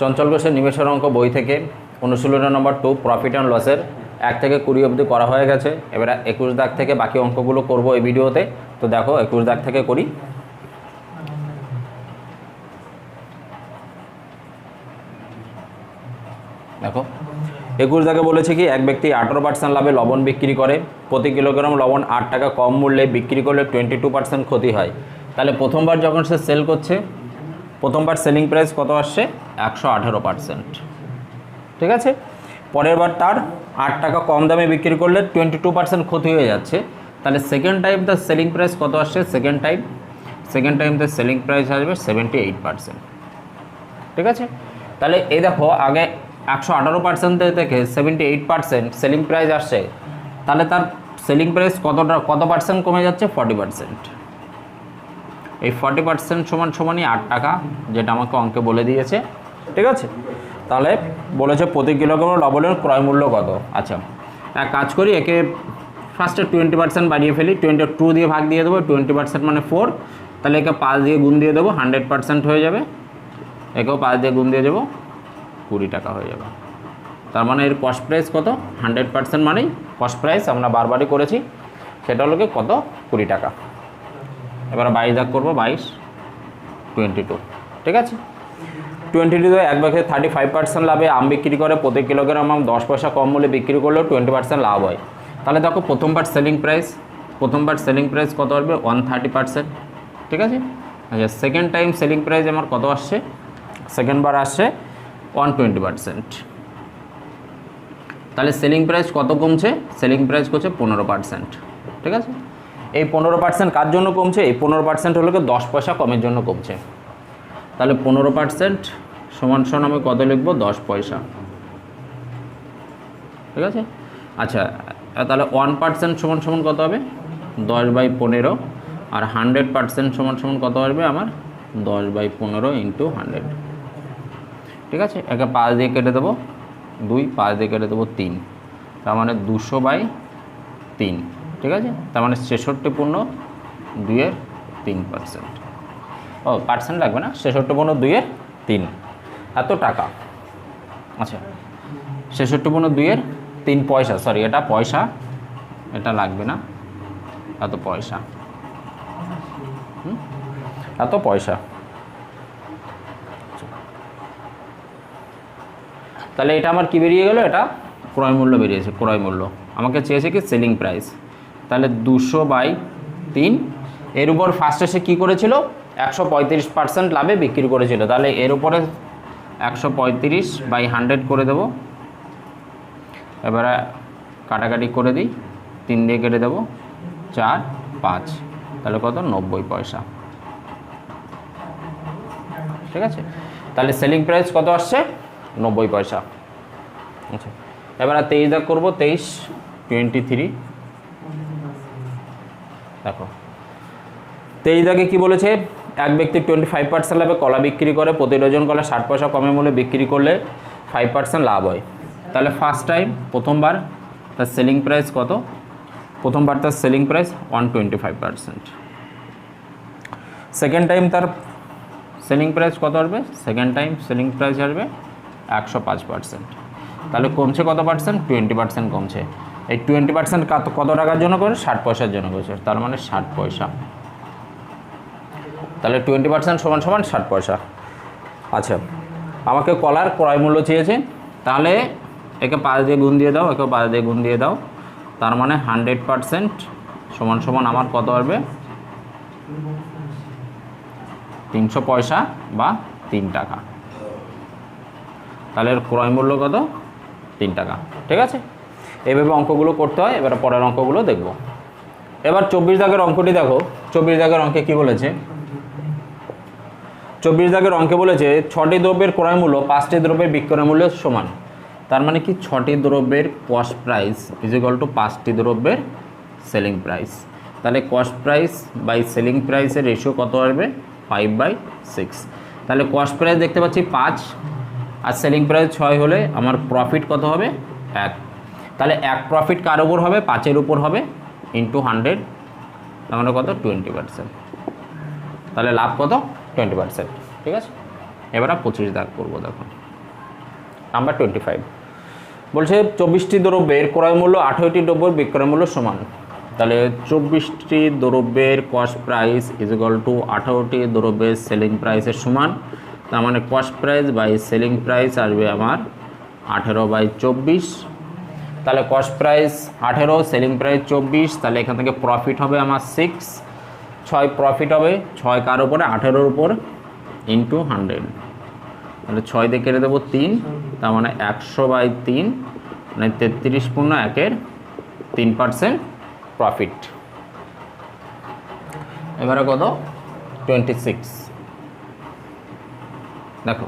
চঞ্চল ঘোষের নিমেষের অঙ্ক বই থেকে অনুশীলনী নম্বর 2 প্রফিট অ্যান্ড লসের 1 থেকে 20 অবধি করা হয়ে গেছে। এবারে 21 দাগ থেকে বাকি অঙ্কগুলো করব এই ভিডিওতে। তো দেখো 21 দাগ থেকে করি। দেখো 21 দাগে বলেছে কি, এক ব্যক্তি 18% লাভে লবণ বিক্রি করে, প্রতি কিলোগ্রাম লবণ 8 টাকা কম মূল্যে বিক্রি করলে 22% ক্ষতি হয়। তাহলে প্রথমবার যখন সে সেল করছে, প্রথমবার সেলিং প্রাইস কত আসছে? 118%। ঠিক আছে, পরের বার তার 8 টাকা কম দামে বিক্রি করলে 22% ক্ষতি হয়ে যাচ্ছে। তাহলে সেকেন্ড টাইম তার সেলিং প্রাইস কত আসছে? সেকেন্ড টাইম তার সেলিং প্রাইস আসবে 78%। ঠিক আছে, তাহলে এই দেখো আগে 118% থেকে 78% সেলিং প্রাইস আসছে, তাহলে তার সেলিং প্রাইস কত পার্সেন্ট কমে যাচ্ছে? 40%। এই 40% সমানই 8 টাকা, যেটা আমাকে অঙ্কে বলে দিয়েছে। ঠিক আছে, তাহলে বলেছে প্রতি কিলোগ্রাম লবণের ক্রয় মূল্য কত। আচ্ছা, এক কাজ করি, একে ফার্স্টে 20% বাড়িয়ে ফেলি, 22 দিয়ে ভাগ দিয়ে দেবো, 20% মানে 4, তাহলে একে 5 দিয়ে গুণ দিয়ে দেবো, 100% হয়ে যাবে। একেও 5 দিয়ে গুণ দিয়ে দেবো, 20 টাকা হয়ে যাবে। তার মানে এর কস্ট প্রাইস কত? 100% মানেই কস্ট প্রাইস, আমরা বারবারই করেছি, সেটা হলো কত? 20 টাকা। এবার 22 দাগ করবো, 22, 22। ঠিক আছে, 22 এক ব্যক্তি 35% লাভে আম বিক্রি করে, প্রতি কিলোগ্রাম আম 10 পয়সা কম মূল্যে বিক্রি করলেও 20% লাভ হয়। তাহলে দেখো প্রথমবার সেলিং প্রাইস কত আসবে? 130%। ঠিক আছে, আচ্ছা সেকেন্ড টাইম সেলিং প্রাইস আমার কত আসছে? সেকেন্ড বার আসছে 120%। তাহলে সেলিং প্রাইস কত কমছে? সেলিং প্রাইস করছে 15%। ঠিক আছে, এই 15% কার জন্য কমছে? এই 15% হলো 10 পয়সা কমের জন্য কমছে। তাহলে 15% সমান আমি কত লিখবো? 10 পয়সা। ঠিক আছে, আচ্ছা তাহলে 1% সমান কত হবে? 10/15। আর 100% সমান কত আসবে আমার? 10/15 × 100। ঠিক আছে, একে 5 দিয়ে কেটে দেবো 2, 5 দিয়ে কেটে দেবো 3, তার মানে 200/3। ঠিক আছে, তার মানে 66/2/3%। ও পার্সেন্ট লাগবে না, 66/2/3 এত টাকা। আচ্ছা 66/2/3 পয়সা, সরি এটা পয়সা, এটা লাগবে না, এত পয়সা, এত পয়সা। তাহলে এটা আমার কি বেরিয়ে গেল? এটা ক্রয় মূল্য বেরিয়েছে। ক্রয় মূল্য আমাকে চেয়েছে কি? Selling price. তাহলে 200/3, এর উপর ফার্স্টে সে কী করেছিল? 135% লাভে বিক্রি করেছিল। তাহলে এর উপরে 135/100 করে দেবো। এবারে কাটাকাটি করে দিই, 3 দিয়ে কেটে দেবো, 4, 5, তাহলে কত? 90 পয়সা। ঠিক আছে, তাহলে সেলিং প্রাইস কত আসছে? 90 পয়সা। আচ্ছা এবারে 23 দাগ করবো, 23, 23। দেখো 23 দাগে কী বলেছে? এক ব্যক্তি 25% লাভে কলা বিক্রি করে, প্রতি ডজন কলা 60 পয়সা কমে মূল্যে বিক্রি করলে 5% লাভ হয়। তাহলে ফার্স্ট টাইম প্রথমবার তার সেলিং প্রাইস কত? প্রথমবার তার সেলিং প্রাইস 125%। সেকেন্ড টাইম তার সেলিং প্রাইস কত আসবে? সেকেন্ড টাইম সেলিং প্রাইস আসবে 105%। তাহলে কমছে কত পার্সেন্ট? 20% কমছে। এই 20% কত টাকার জন্য করে? 60 পয়সার জন্য করেছে, তার মানে 60 পয়সা। তাহলে 20% সমান 60 পয়সা। আচ্ছা আমাকে কলার ক্রয় মূল্য চেয়েছে, তাহলে একে 5 দিয়ে গুণ দিয়ে দাও, একে 5 দিয়ে গুণ দিয়ে দাও, তার মানে 100% সমান আমার কত আসবে? 300 পয়সা বা 3 টাকা। তাহলে এর ক্রয় মূল্য কত? 3 টাকা। ঠিক আছে, এইভাবে অঙ্কগুলো করতে হয়। এবার পরের অঙ্কগুলো দেখব। এবার 24 দাগের অঙ্কটি দেখো। 24 দাগের অঙ্কে কি বলেছে? 24 দাগের অঙ্কে বলেছে 6টি দ্রব্যের ক্রয় মূল্য 5টি দ্রব্যের বিক্রয় মূল্যের সমান। তার মানে কি? 6টি দ্রব্যের কস্ট প্রাইস = 5টি দ্রব্যের সেলিং প্রাইস। তাহলে কস্ট প্রাইস বাই সেলিং প্রাইসের রেশিও কত আসবে? 5/6। তাহলে কস্ট প্রাইস দেখতে পাচ্ছি 5 আর সেলিং প্রাইস 6 হলে আমার প্রফিট কত হবে? 1। তাহলে 1 প্রফিট কার উপর হবে? 5-এর উপর হবে, × 100, তার মানে কত? 20%। তাহলে লাভ কত? 20%। ঠিক আছে, এবার 25 দাগ করবো। দেখো নাম্বার 25 বলছে 24টি দ্রব্যের ক্রয় মূল্য 18টি দ্রব্যের বিক্রয় মূল্য সমান। তাহলে 24টি দ্রব্যের cost price is equal to 18টি দ্রব্যের সেলিং প্রাইসের সমান। তার মানে cost price by selling price আসবে আমার 18/24। তাহলে কস্ট প্রাইস 18, সেলিং প্রাইস 24, তাহলে এখান থেকে প্রফিট হবে আমার 6 প্রফিট হবে 6 কার উপরে 18-র উপর ইন্টু 100, তাহলে 6 দিয়ে কেটে দেবো 3, তার মানে 100/3 মানে 33.1-এর 3% প্রফিট। এবারে কত 26 দেখো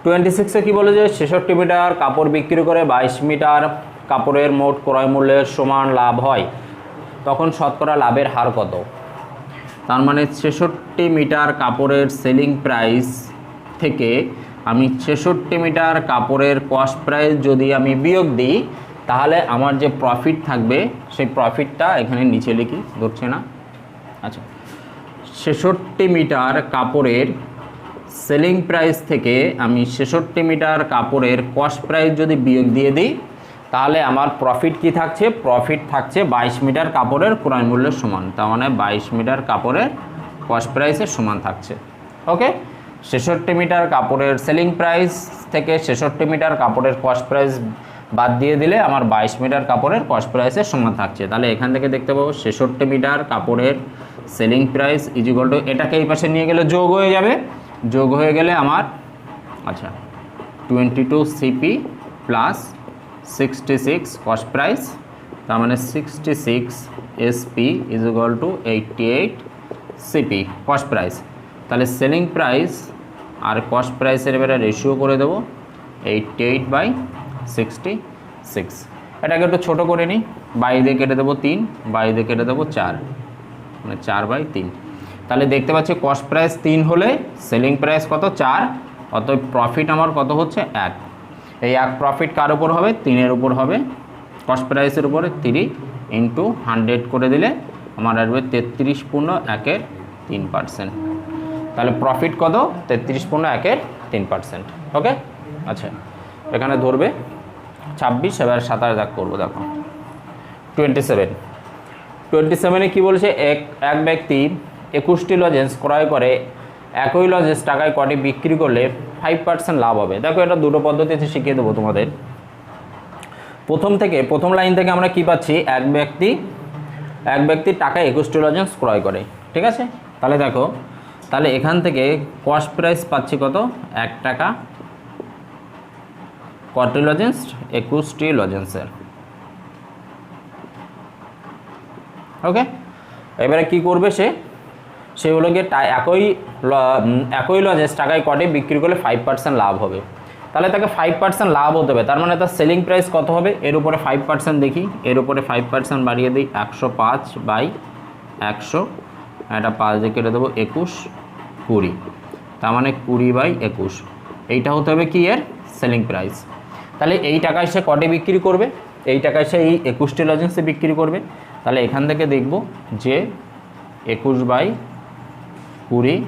26-এ কী বলে যে 66 মিটার কাপড় বিক্রি করে 22 মিটার কাপড়ের মোট ক্রয় মূল্যের সমান লাভ হয়, তখন শতকরা লাভের হার কত? তার মানে 66 মিটার কাপড়ের সেলিং প্রাইস থেকে আমি 66 মিটার কাপড়ের কস্ট প্রাইস যদি আমি বিয়োগ দিই, তাহলে আমার যে প্রফিট থাকবে সেই প্রফিটটা এখানে নিচে লিখি, ধরছে না। আচ্ছা 66 মিটার কাপড়ের সেলিং প্রাইস থেকে আমি 66 মিটার কাপড়ের কস্ট প্রাইস যদি বিয়োগ দিয়ে দিই, তাহলে আমার প্রফিট কি থাকছে? প্রফিট থাকছে 22 মিটার কাপড়ের ক্রয় মূল্যের সমান, তার মানে 22 মিটার কাপড়ের কস্ট প্রাইসের সমান থাকছে। ওকে, 66 মিটার কাপড়ের সেলিং প্রাইস থেকে 66 মিটার কাপড়ের কস্ট প্রাইস বাদ দিয়ে দিলে আমার 22 মিটার কাপড়ের কস্ট প্রাইসের সমান থাকছে। তাহলে এখান থেকে দেখতে পাবো 66 মিটার কাপড়ের selling price is equal two, এটাকে এই পাশে নিয়ে গেলে যোগ হয়ে যাবে, যোগ হয়ে গেলে আমার আচ্ছা 22 সিপি প্লাস 66 কস্ট প্রাইস, তার মানে 66 SP is equal two 88 CP cost price. তাহলে সেলিং প্রাইস আর কস্ট প্রাইসের এবারে রেশিও করে দেবো 88/66। এটাকে একটু ছোটো করে নিই, 22 দিয়ে কেটে দেবো 3, 22 দিয়ে কেটে দেবো 4, মানে 4/3। তাহলে দেখতে পাচ্ছি কস্ট প্রাইস 3 হলে সেলিং প্রাইস কত 4, অতএব প্রফিট আমার কত হচ্ছে 1। এই 1 প্রফিট কার উপর হবে? 3-এর উপর হবে, কস্ট প্রাইসের উপরে 3 ইন্টু 100 করে দিলে আমার আসবে 33.1-এর 3%। তাহলে প্রফিট কত? 33.1-এর 3%। ওকে, আচ্ছা এখানে ধরবে 26, এবার 27 দাগ করবো। দেখো 27-এ কী বলছে? এক ব্যক্তি 21টি লজেন্স ক্রয় করে একই লজেন্স টাকায় কটি বিক্রি করলে 5% লাভ হবে। দেখো এটা দুটো পদ্ধতিতে শিখিয়ে দেবো তোমাদের। প্রথম লাইন থেকে আমরা কি পাচ্ছি? এক ব্যক্তি টাকায় 21টি লজেন্স ক্রয় করে, ঠিক আছে। তাহলে দেখো, তাহলে এখান থেকে কস্ট প্রাইস পাচ্ছি কত? 1 টাকা। কটি লজেন্স? 21টি লজেন্সের। ওকে, এবারে কি করবে সে হলো গিয়ে একই লজেন্স টাকায় কটি বিক্রি করলে 5% লাভ হবে। তাহলে তাকে 5% লাভ হতে হবে, তার মানে তার সেলিং প্রাইস কত হবে? এর উপরে 5% দেখি, এর উপরে 5% বাড়িয়ে দিই, 105/100, এটা 5 দিয়ে কেটে দেবো 21, 20, তার মানে 20/21। এইটা হতে হবে কি এর সেলিং প্রাইস। তাহলে এই টাকায় সে কটে বিক্রি করবে? এই টাকায় সে এই 21টি লজেন্সে বিক্রি করবে। তাহলে এখান থেকে দেখব যে 21/20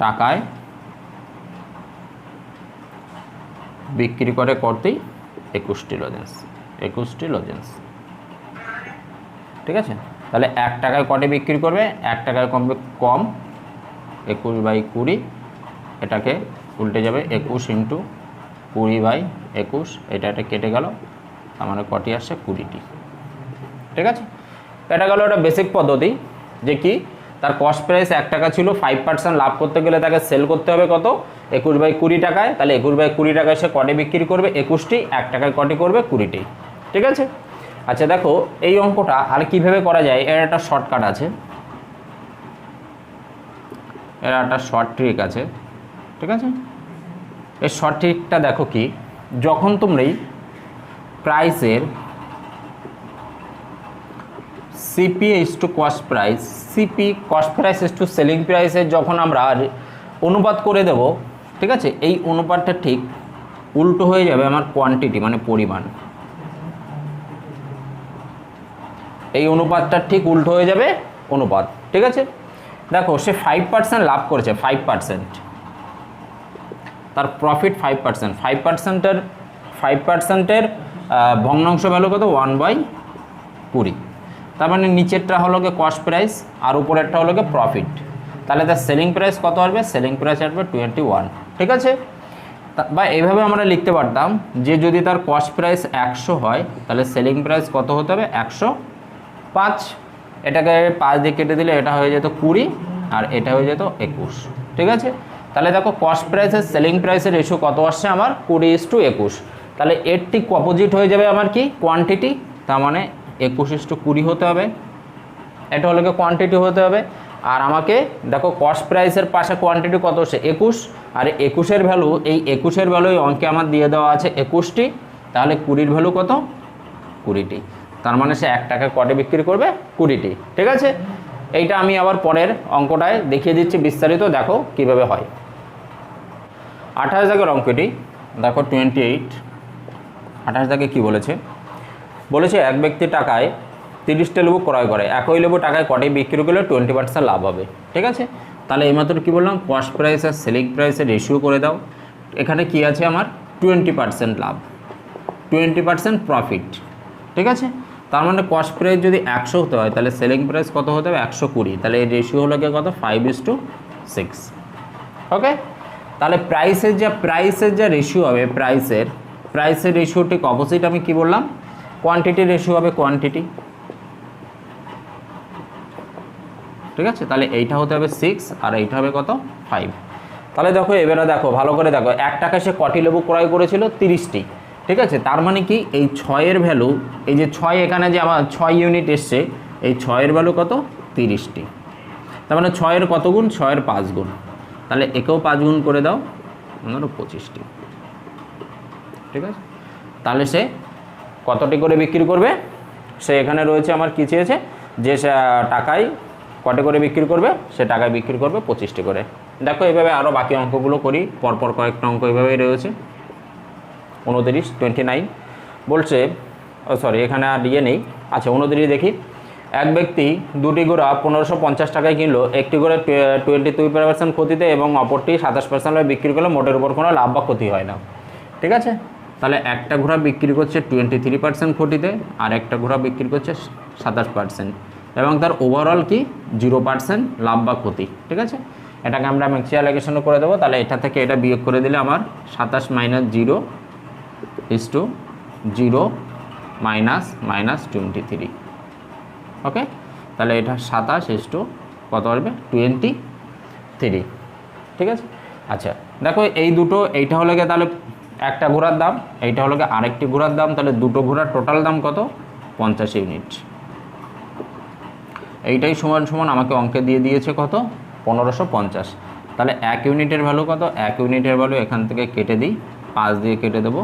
টাকায় বিক্রি করে করতেই 21টি লজেন্স, ঠিক আছে। তাহলে 1 টাকায় কটে বিক্রি করবে? 1 টাকায় কম 21/20, এটাকে উল্টে যাবে 21 ইন্টু 20/21, এটা কেটে গেল, তার মানে কটি আসছে? 20টি, ঠিক আছে। এটা গেল একটা বেসিক পদ্ধতি, যে কি তার কস্ট প্রাইস 1 টাকা ছিল, 5% লাভ করতে গেলে তাকে সেল করতে হবে কত? 21/20 টাকায়। তাহলে 21/20 টাকায় সে কটে বিক্রি করবে? 21টি। 1 টাকায় কটে করবে? 20টি, ঠিক আছে। আচ্ছা দেখো এই অঙ্কটা আর কীভাবে করা যায়, এর একটা শর্টকাট আছে, এর একটা শর্ট ট্রিক আছে, ঠিক আছে। এই শর্ট ট্রিকটা দেখো কি, যখন তোমরা প্রাইসের CP is to cost price, CP cost price is to selling প্রাইসের যখন আমরা অনুপাত করে দেব, ঠিক আছে, এই অনুপাতটা ঠিক উল্টো হয়ে যাবে আমার কোয়ান্টিটি মানে পরিমাণ। এই অনুপাতটা ঠিক উল্টো হয়ে যাবে অনুপাত, ঠিক আছে। দেখো সে 5% লাভ করেছে, 5%, তার প্রফিট 5%, 5%-এর ভগ্নাংশ ভ্যালু কত 1/20। তার মানে নিচেরটা হলো গিয়ে কস্ট প্রাইস আর উপরেরটা হলো গিয়ে প্রফিট। তাহলে তার সেলিং প্রাইস কত আসবে? সেলিং প্রাইস আসবে 21, ঠিক আছে। বা এইভাবে আমরা লিখতে পারতাম যে যদি তার কস্ট প্রাইস 100 হয় তাহলে সেলিং প্রাইস কত হতে হবে? 105। এটাকে 5 দিয়ে কেটে দিলে এটা হয়ে যেত 20 আর এটা হয়ে যেত 21, ঠিক আছে। তাহলে দেখো কস্ট প্রাইসের সেলিং প্রাইসের রেশিও কত আসছে আমার? 20:21। তাহলে এর ঠিক অপোজিট হয়ে যাবে আমার কি? কোয়ান্টিটি। তার মানে 21:20 হতে হবে, এটা হলো কি কোয়ান্টিটি হতে হবে। আর আমাকে দেখো কস্ট প্রাইসের পাশে কোয়ান্টিটি কত হচ্ছে? 21, আর 21-এর ভ্যালু, এই 21-এর ভ্যালু এই অঙ্কে আমার দিয়ে দেওয়া আছে 21টি। তাহলে 20-র ভ্যালু কত? 20টি। তার মানে সে 1 টাকা কটে বিক্রি করবে? 20টি, ঠিক আছে। এইটা আমি আবার পরের অঙ্কটায় দেখিয়ে দিচ্ছি বিস্তারিত, দেখো কিভাবে হয়। 28 দাগের অঙ্কটি দেখো 28। 28 দাগে কী বলেছে? বলেছে এক ব্যক্তি টাকায় 30টা লেবু ক্রয় করে, একই লেবু টাকায় কটে বিক্রি করলে 20% লাভ হবে, ঠিক আছে। তাহলে এইমাত্র কী বললাম? কস্ট প্রাইস আর সেলিং প্রাইসের রেশিও করে দাও। এখানে কি আছে আমার? 20% লাভ, 20% প্রফিট, ঠিক আছে। তার মানে কস্ট প্রাইস যদি 100 হতে হয় তাহলে সেলিং প্রাইস কত হতে হবে? 120। তাহলে এই রেশিও হলো গিয়ে কত? 5:6, ওকে। তাহলে প্রাইসের যা রেশিও হবে, প্রাইসের রেশিও ঠিক অপোজিট আমি কি বললাম? কোয়ান্টিটির রেশিও হবে কোয়ান্টিটি, ঠিক আছে। তাহলে এইটা হতে হবে 6 আর এইটা হবে কত? 5। তাহলে দেখো এবারে দেখো ভালো করে দেখো, 1 টাকায় সে কটি লেবু ক্রয় করেছিল? 30টি, ঠিক আছে। তার মানে কি এই 6-এর ভ্যালু, এই যে 6 এখানে যে আমার 6 ইউনিট এসছে, এই 6-এর ভ্যালু কত? 30টি। তার মানে 6-এর কত গুণ? 6-এর 5 গুণ। তাহলে একেও 5 গুণ করে দাও, ধরো 25টি, ঠিক আছে। তাহলে সে কতটি করে বিক্রি করবে? সে এখানে রয়েছে আমার কী চেয়েছে? যে সে টাকায় কটে করে বিক্রি করবে? সে টাকায় বিক্রি করবে 25টি করে। দেখো এইভাবে আরও বাকি অঙ্কগুলো করি, পরপর কয়েকটা অঙ্ক এইভাবেই রয়েছে। 29 বলছে, সরি এখানে আর ইয়ে নেই, আচ্ছা 29 দেখি। এক ব্যক্তি দুটি ঘোড়া 1550 টাকায় কিনলো, একটি ঘোড়া 22% ক্ষতিতে এবং অপরটি 27% বিক্রি করলে মোটের উপর কোনো লাভ বা ক্ষতি হয় না, ঠিক আছে। তাহলে একটা ঘোড়া বিক্রি করছে 23% ক্ষতিতে আর একটা ঘোড়া বিক্রি করছে 27%, এবং তার ওভারঅল কি 0% লাভ বা ক্ষতি, ঠিক আছে। এটাকে আমরা মিক্সচার অ্যালিগেশনও করে দেবো। তাহলে এটা থেকে এটা বিয়োগ করে দিলে আমার 27 - 0 0 -23, ওকে। তাহলে এটা 27 কত আসবে? 23, ঠিক আছে। আচ্ছা দেখো এই দুটো, এইটা হলো গিয়ে তাহলে একটা ঘোড়ার দাম, এইটা হলো গিয়ে আরেকটি ঘোড়ার দাম। তাহলে দুটো ঘোড়ার টোটাল দাম কত? 50 ইউনিট। এইটাই সমান সমান আমাকে অঙ্কে দিয়ে দিয়েছে কত? 1550। তাহলে 1 ইউনিটের ভ্যালু কত? 1 ইউনিটের ভ্যালু এখান থেকে কেটে দিই, 5 দিয়ে কেটে দেবো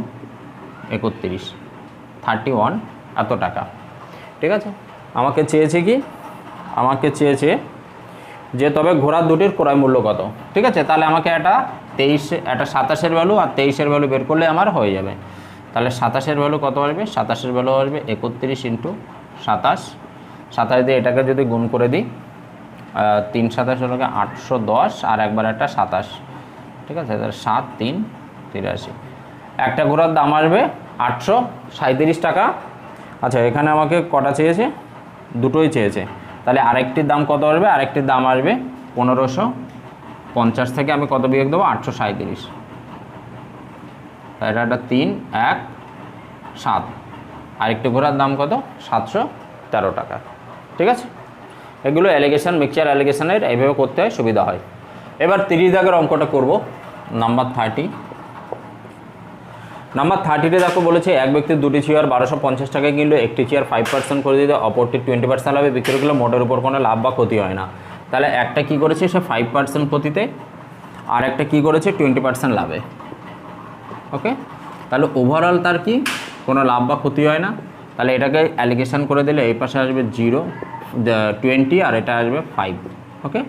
31, 31 এত টাকা, ঠিক আছে। আমাকে চেয়েছে কি? আমাকে চেয়েছে যে তবে ঘোড়ার দুটির ক্রয় মূল্য কত, ঠিক আছে। তাহলে আমাকে এটা 27-এর ভ্যালু আর 23-এর ভ্যালু বের করলে আমার হয়ে যাবে। তাহলে 27-এর ভ্যালু কত আসবে? 27-এর ভ্যালু আসবে 31 × 27। 27 দিয়ে এটাকে যদি গুণ করে দিই, 3 × 27 হলো 810 আর একবার একটা 27, ঠিক আছে। তাহলে 7 × 3 = 83। একটা ঘোড়ার দাম আসবে 837 টাকা। আচ্ছা এখানে আমাকে কটা চেয়েছে? দুটোই চেয়েছে। তাহলে আরেকটির দাম কত আসবে? আরেকটির দাম আসবে 1550 থেকে আমি কত বিয়োগ দেবো? 837। এটা একটা 3 1 7। আরেকটি ঘোড়ার দাম কত? 713 টাকা, ঠিক আছে। এগুলো অ্যালিগেশন, মিক্সচার অ্যালিগেশনের এইভাবে করতে হয়, সুবিধা হয়। এবার 30 দাগের অঙ্কটা করব, নাম্বার 30। নাম্বার 30-তে দেখো বলেছে এক ব্যক্তি দুটি চেয়ার 1250 টাকায় কিনলো, একটি চেয়ার 5% করে দিতে, অপরটি 20% লাভে বিক্রি করলে মোটের উপর কোনো লাভ বা ক্ষতি হয় না। তাহলে একটা কি করেছে? সে 5% ক্ষতিতে, আর একটা কী করেছে? 20% লাভে, ওকে। তাহলে ওভারঅল তার কি কোনো লাভ বা ক্ষতি হয় না। তাহলে এটাকে অ্যালিগেশন করে দিলে এই পাশে আসবে 0 20 আর এটা আসবে 5, ওকে।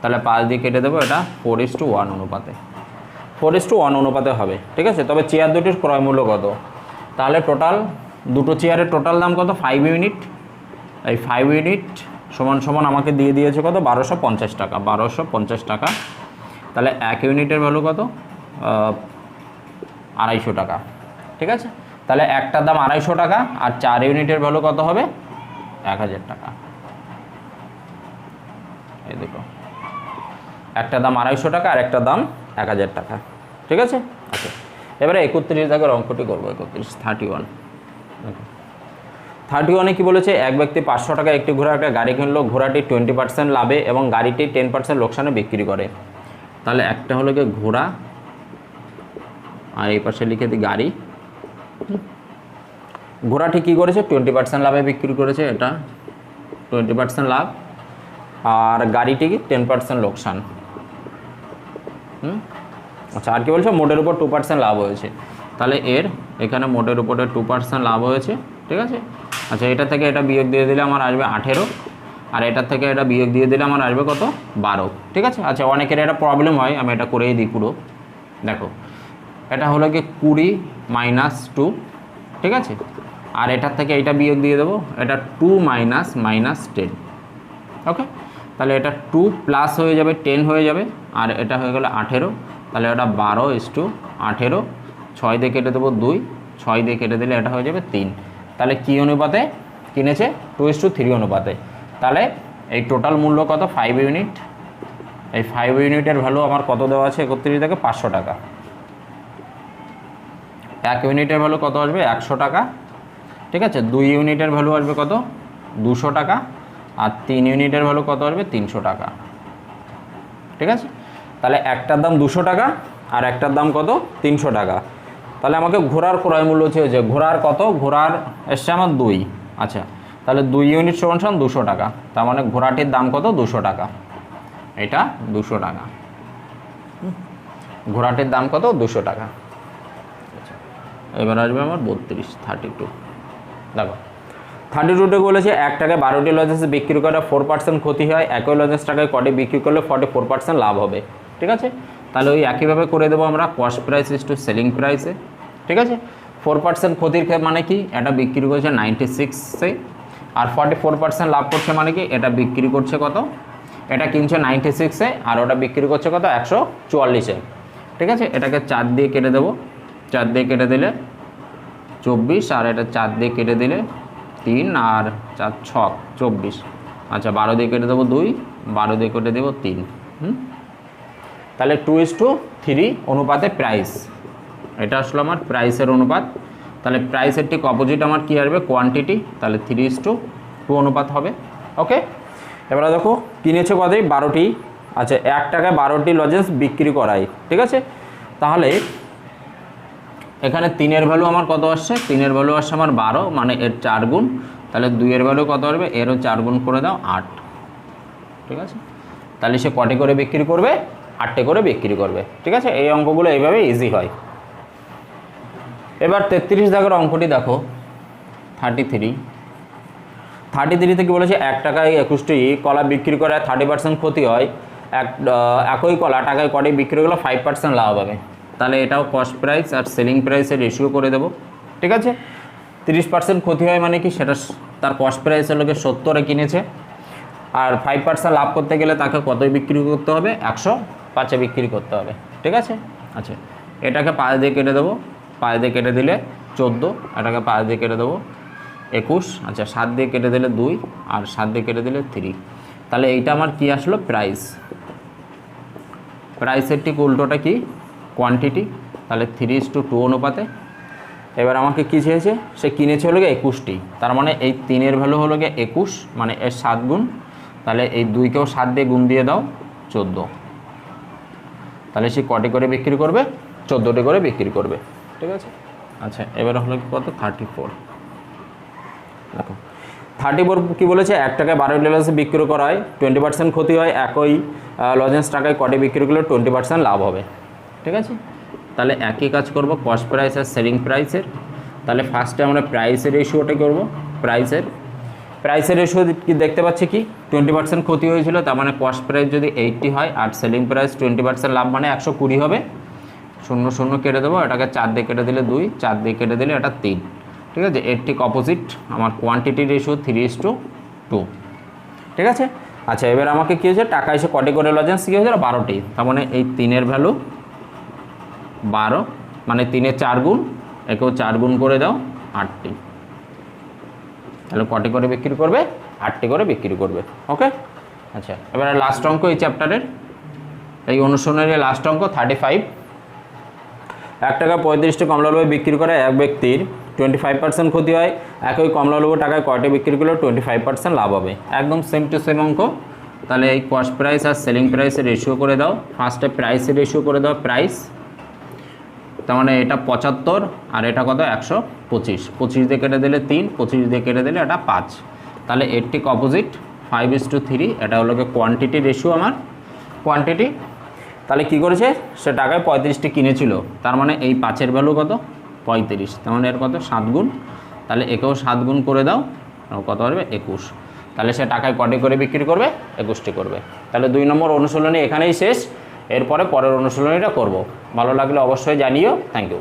তাহলে 5 দিয়ে কেটে দেবো, এটা 4:1 অনুপাতে, 4:1 অনুপাতে হবে, ঠিক আছে। তবে চেয়ার দুটির ক্রয় মূল্য কত? তাহলে টোটাল দুটো চেয়ারের টোটাল দাম কত? 5 ইউনিট। এই 5 ইউনিট সমান সমান আমাকে দিয়ে দিয়েছে কত? 1250 টাকা, 1250 টাকা। তাহলে 1 ইউনিটের ভ্যালু কত? 250 টাকা, ঠিক আছে। তাহলে একটার দাম 250 টাকা আর 4 ইউনিটের ভ্যালু কত হবে 1000 টাকা। এই দেখো একটা দাম 250 টাকা আর একটা দাম 1000 টাকা, ঠিক আছে। আচ্ছা এবারে 31 দাগের অঙ্কটি করবো। 31 দেখো 31-এ কী বলেছে, এক ব্যক্তি 500 টাকা একটি ঘোড়া একটা গাড়ি কিনলো, ঘোড়াটি 20% লাভে এবং গাড়িটি 10% লোকসানে বিক্রি করে। তাহলে একটা হলো গিয়ে ঘোড়া আর এই পাশে লিখে দিই গাড়ি। ঘোড়াটি কী করেছে 20% লাভে বিক্রি করেছে, এটা 20% লাভ, আর গাড়িটি 10% লোকসান। আচ্ছা আর কি বলছে, মোটের উপর 2% লাভ হয়েছে। তাহলে এর এখানে মোটের উপরে 2% লাভ হয়েছে, ঠিক আছে। আচ্ছা এটা থেকে এটা বিয়োগ দিয়ে দিলে আমার আসবে 18, আর এটার থেকে এটা বিয়োগ দিয়ে দিলে আমার আসবে কত 12, ঠিক আছে। আচ্ছা অনেকের এটা প্রবলেম হয়, আমি এটা করেই দিই পুরো। দেখো এটা হলো কি 20 - 2, ঠিক আছে, আর এটার থেকে এইটা বিয়োগ দিয়ে দেবো, এটা 2 - -10, ওকে। তাহলে এটা 2 প্লাস হয়ে যাবে 10 হয়ে যাবে, আর এটা হয়ে গেল 18, তাহলে এটা 12:18, 6 দিয়ে কেটে দেবো 2, 6 দিয়ে কেটে দিলে এটা হয়ে যাবে 3। তাহলে কী অনুপাতে কিনেছে 2:3 অনুপাতে। তাহলে এই টোটাল মূল্য কত 5 ইউনিট। এই 5 ইউনিটের ভ্যালু আমার কত দেওয়া আছে 31 থেকে 500 টাকা। 1 ইউনিটের ভ্যালু কত আসবে 100 টাকা, ঠিক আছে। 2 ইউনিটের ভ্যালু আসবে কত 200 টাকা, আর 3 ইউনিটের ভ্যালু কত আসবে 300 টাকা, ঠিক আছে। তাহলে একটার দাম 200 টাকা আর একটার দাম কত 300 টাকা। তাহলে আমাকে ঘোড়ার ক্রয় মূল্য চেয়েছে, ঘোড়ার কত, ঘোড়ার এসছে আমার 2, আচ্ছা তাহলে 2 ইউনিট সমান 200 টাকা, তার মানে ঘোড়াটির দাম কত 200 টাকা, এটা 200 টাকা, ঘোড়াটির দাম কত 200 টাকা। এবার আসবে আমার 32 দেখো 32তে বলেছে 1 টাকায় 12টি লজেন্স বিক্রি করে 4% ক্ষতি হয়, একই লজেন্স টাকায় কটি বিক্রি করলে 44% লাভ হবে, ঠিক আছে। তাহলে ওই একইভাবে করে দেবো আমরা cost price is to selling প্রাইসে, ঠিক আছে। 4% ক্ষতির মানে কি, এটা বিক্রি করছে 96-এ আর 44% লাভ করছে মানে কি, এটা বিক্রি করছে কত, এটা কিনছে 96-এ আর ওটা বিক্রি করছে কত 144-এ, ঠিক আছে। এটাকে 4 দিয়ে কেটে দেবো, 4 দিয়ে কেটে দিলে 24, আর এটা 4 দিয়ে কেটে দিলে 3, আর 4 6 24, আচ্ছা 12 দিয়ে কেটে দেবো 2, 12 দিয়ে কেটে দেবো 3, তাহলে 2:3 অনুপাতে প্রাইস, এটা আসলে আমার প্রাইসের অনুপাত। তাহলে প্রাইসের ঠিক অপোজিট আমার কী আসবে কোয়ান্টিটি, তাহলে 3:2 অনুপাত হবে, ওকে। এবারে দেখো কিনেছে কত 12টি, আচ্ছা 1 টাকায় 12টি লজেন্স বিক্রি করায়, ঠিক আছে। তাহলে এখানে 3-এর ভ্যালু আমার কত আসছে, 3-এর ভ্যালু আসছে আমার 12, মানে এর 4 গুণ, তাহলে 2-এর ভ্যালু কত আসবে, এরও 4 গুণ করে দাও 8, ঠিক আছে। তাহলে সে কটি করে বিক্রি করবে 8টে করে বিক্রি করবে, ঠিক আছে। এই অঙ্কগুলো এইভাবে ইজি হয়। এবার 33 দাগের অঙ্কটি দেখো 33 থেকে বলেছে 1 টাকায় 21টি কলা বিক্রি করে 30% ক্ষতি হয়, একই কলা টাকায় কটি বিক্রি করলে 5% লাভ হবে। তাহলে এটাও কস্ট প্রাইস আর সেলিং প্রাইসের রেশিও করে দেবো, ঠিক আছে। 30% ক্ষতি হয় মানে কি, সেটা তার কস্ট প্রাইসের লোকে 70-এ কিনেছে, আর 5% লাভ করতে গেলে তাকে কতই বিক্রি করতে হবে 105-এ বিক্রি করতে হবে, ঠিক আছে। আচ্ছা এটাকে 5 দিয়ে কেটে দেবো, 5 দিয়ে কেটে দিলে 14, এটাকে 5 দিয়ে কেটে দেবো 21, আচ্ছা 7 দিয়ে কেটে দিলে 2, আর 7 দিয়ে কেটে দিলে 3। তাহলে এইটা আমার কি আসলো প্রাইস, প্রাইসের ঠিক উল্টোটা কি কোয়ান্টিটি, তাহলে 3:2 অনুপাতে। এবার আমাকে কী চেয়েছে, সে কিনেছে হলো গিয়ে 21টি, তার মানে এই 3-এর ভ্যালু হলো গিয়ে 21, মানে এর 7 গুণ, তাহলে এই 2কেও 7 দিয়ে গুণ দিয়ে দাও 14, তাহলে সে কটি করে বিক্রি করবে 14টি করে বিক্রি করবে, ঠিক আছে। আচ্ছা এবার হলো কত 34 দেখো 34 কী বলেছে, 1 টাকায় 12টি লজেন্স বিক্রি করা হয় 20% ক্ষতি হয়, একই লজেন্স টাকায় কটি বিক্রি করলে 20% লাভ হবে, ঠিক আছে। তাহলে একই কাজ করব কস্ট প্রাইস আর সেলিং প্রাইসের। তাহলে ফার্স্টে আমরা প্রাইসের রেশিওটা করব, প্রাইসের রেশিও কি দেখতে পাচ্ছি কি 20% ক্ষতি হয়েছিল, তার মানে কস্ট প্রাইস যদি 80 হয় আর সেলিং প্রাইস 20% লাভ মানে 120 হবে, 0 0 কেটে দেবো, এটাকে 4 দিয়ে কেটে দিলে 2, 4 দিয়ে কেটে দিলে এটা 3, ঠিক আছে। এর ঠিক অপোজিট আমার কোয়ান্টিটি রেশিও 3:2, ঠিক আছে। আচ্ছা এবার আমাকে কী হয়েছে, টাকা এসে কটি করে লজেন্স কী হয়েছিল 12টি, তার মানে এই 3-এর ভ্যালু 12 মানে 3-এ 4 গুণ, একেও 4 গুণ করে দাও 8টি। তাহলে কটি করে বিক্রি করবে? 8টি করে বিক্রি করবে। ওকে, আচ্ছা এবারে লাস্ট অঙ্ক এই চ্যাপ্টারের, এই অনুশীলনের লাস্ট অঙ্ক 35। 1 টাকা 35টি কমলালেবু বিক্রি করে এক ব্যক্তির 25% ক্ষতি হয়, একই কমলালেবু টাকায় কয়টি বিক্রি করলে 25% লাভ হবে। একদম সেম টু সেম অঙ্ক। তাহলে এই কস্ট প্রাইস আর সেলিং প্রাইসের রেশিও করে দাও। ফার্স্টে প্রাইসের রেশিও করে দাও, প্রাইস, তার মানে এটা 75 আর এটা কত 125, 25 দিয়ে কেটে দিলে 3, 25 দিয়ে কেটে দিলে এটা 5। তাহলে এর ঠিক অপোজিট 5:3, এটা হলো কোয়ান্টিটি রেশিও আমার, কোয়ান্টিটি। তাহলে কি করেছে, সে টাকায় 35টি কিনেছিল, তার মানে এই 5-এর ভ্যালু কত 35, তার মানে এর কত 7 গুণ। তাহলে একেও 7 গুণ করে দাও, কত হবে 21। তাহলে সে টাকায় কটি করে বিক্রি করবে? 21টি করবে। তাহলে 2 নম্বর অনুশীলনী এখানেই শেষ। এরপরে পরের অনুশীলনীটা করব। ভালো লাগলে অবশ্যই জানিও। Thank you.